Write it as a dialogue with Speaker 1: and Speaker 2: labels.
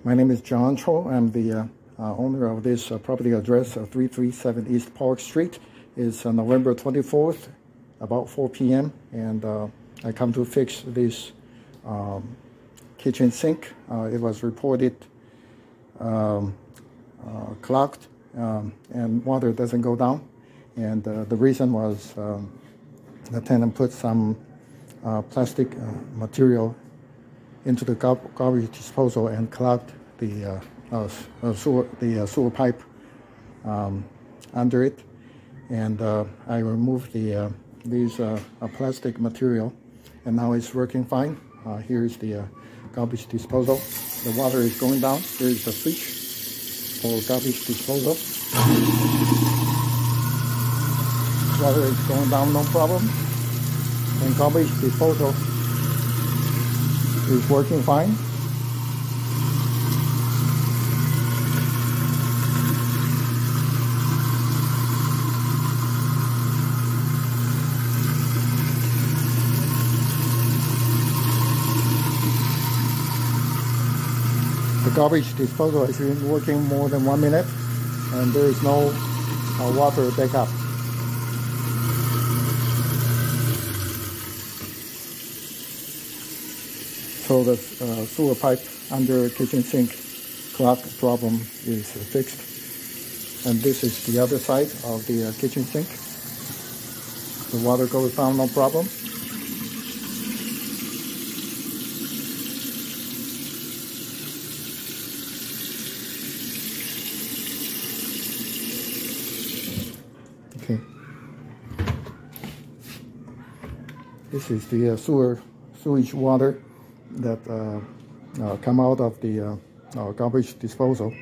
Speaker 1: My name is John Cho. I'm the owner of this property address, 337 East Park Street. It's November 24th, about 4 p.m. And I come to fix this kitchen sink. It was reported clogged and water doesn't go down. And the reason was the tenant put some plastic material into the garbage disposal and clogged the sewer pipe under it. And I removed these plastic material, and now it's working fine. Here's the garbage disposal. The water is going down. Here's the switch for garbage disposal. Water is going down, no problem. And garbage disposal is working fine. The garbage disposal has been working more than 1 minute, and there is no water backup. So the sewer pipe under kitchen sink clog problem is fixed. And this is the other side of the kitchen sink. The water goes down, no problem. Okay. This is the sewage water that come out of the garbage disposal.